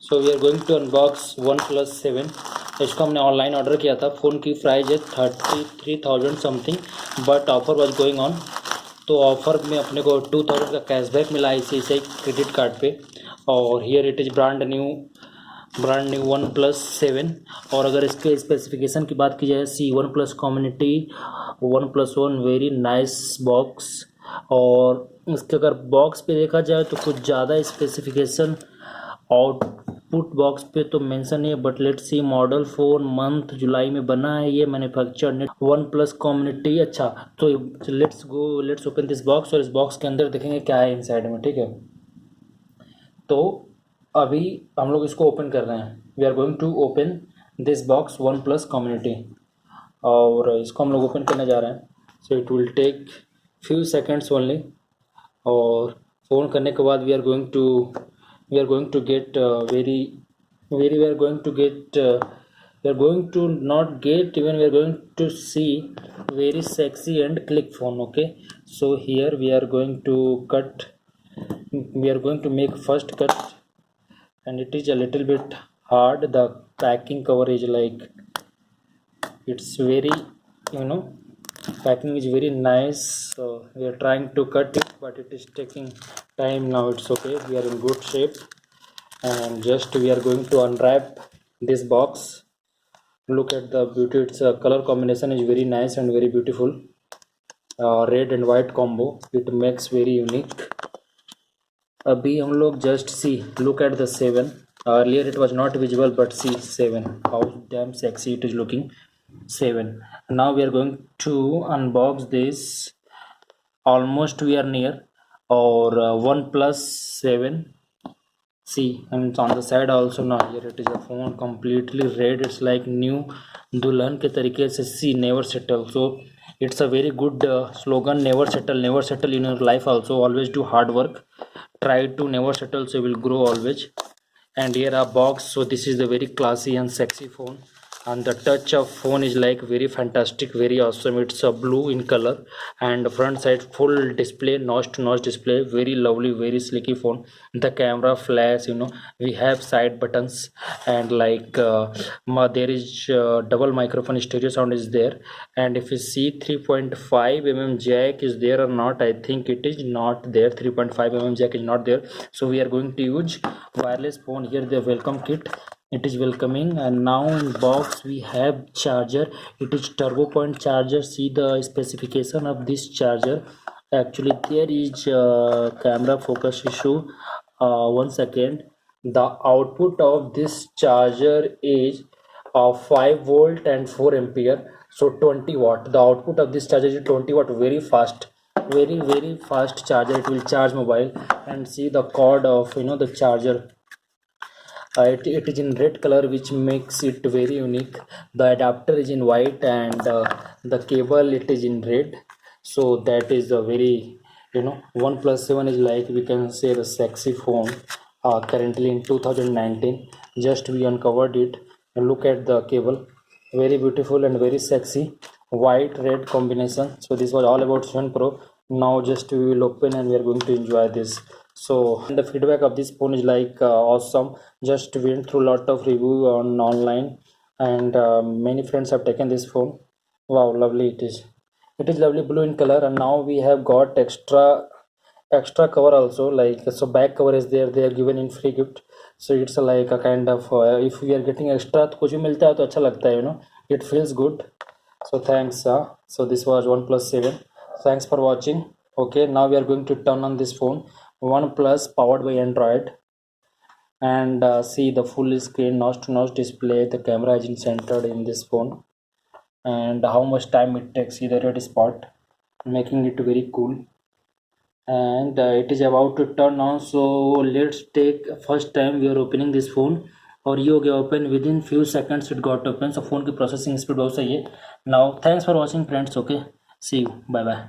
So we are going to unbox OnePlus 7। इसको हमने online order किया था। फ़ोन की प्राइस है 33,000 something, but offer was going on. तो ऑफ़र में अपने को 2,000 का कैशबैक मिला ICICI क्रेडिट कार्ड पे। और here it is brand new OnePlus 7। और अगर इसके स्पेसिफिकेशन की बात की जाए, सी OnePlus community OnePlus 1 very nice box. और इसके अगर बॉक्स पे देखा जाए तो कुछ ज़्यादा स्पेसिफिकेशन आउटपुट बॉक्स पे तो मेंशन है, but let's see model phone month जुलाई में बना है ये मैन्युफैक्चर नेट OnePlus कम्युनिटी। अच्छा, तो लेट्स ओपन दिस बॉक्स और इस बॉक्स के अंदर देखेंगे क्या है इनसाइड में। ठीक है, तो अभी हम लोग इसको ओपन कर रहे हैं। We are going to open this box OnePlus community, और इसको हम लोग ओपन करने जा रहे हैं। So it will take few seconds only. और फ़ोन करने के बाद we are going to get not get, even we are going to see very sexy and click phone. Okay, so here we are going to make first cut, and it is a little bit hard. The packing cover is like, it's very, packing is very nice. So we are trying to cut it, but it is taking time. Now it's okay, we are in good shape. And just we are going to unwrap this box. Look at the beauty. Its color combination is very nice and very beautiful. Red and white combo, it makes very unique. अभी हम लोग just see, look at the 7. Earlier it was not visible, but see 7, how damn sexy it is looking. 7. Now we are going to unbox this. Almost we are near. Or OnePlus 7. See, and it's on the side also. Now here it is a phone completely red. It's like new दुल्हन के तरीके से। See, never settle. So it's a very good slogan. Never settle in your life also. Always do hard work. Try to never settle, so you will grow always. And here a box. So this is the very classy and sexy phone, and the touch of phone is like very fantastic, very awesome. It's a blue in color, and front side full display, notch to notch display, very lovely, very sleeky phone. The camera flash, we have side buttons, and like there is double microphone, stereo sound is there. And if you see 3.5 mm jack is there or not, I think it is not there. 3.5 mm jack is not there. So we are going to use wireless phone. Here the welcome kit, it is welcoming. And now in box we have charger. It is turbo point charger. See the specification of this charger. Actually there is camera focus issue. 1 second. The output of this charger is 5 volt and 4 ampere, so 20 watt. The output of this charger is 20 watt, very fast, very fast charger. It will charge mobile. And see the cord of the charger. It is in red color, which makes it very unique. The adapter is in white, and the cable, it is in red. So that is a very, OnePlus 7 is like, we can say, the sexy phone currently in 2019. Just we uncovered it, and look at the cable, very beautiful and very sexy, white red combination. So this was all about 7 Pro. Now just we will open and we are going to enjoy this. So the feedback of this phone is like awesome. Just went through lot of review on online, and many friends have taken this phone. Wow, lovely it is. It is lovely blue in color. And now we have got extra cover also, like, so back cover is there, they are given in free gift. So it's like a kind of if we are getting extra तो कुछ भी मिलता है तो अच्छा लगता है, it feels good. So thanks. So this was OnePlus 7. Thanks for watching. Okay, now we are going to turn on this phone. OnePlus powered by Android. And see the full screen notch to notch display. The camera is centered in this phone, and how much time it takes. See the red spot, making it very cool. And it is about to turn on. So let's take first time we are opening this phone. और ये हो गया open, with in few seconds it got open. So phone की processing speed बहुत सही है. Now thanks for watching friends. Okay, see you, bye bye.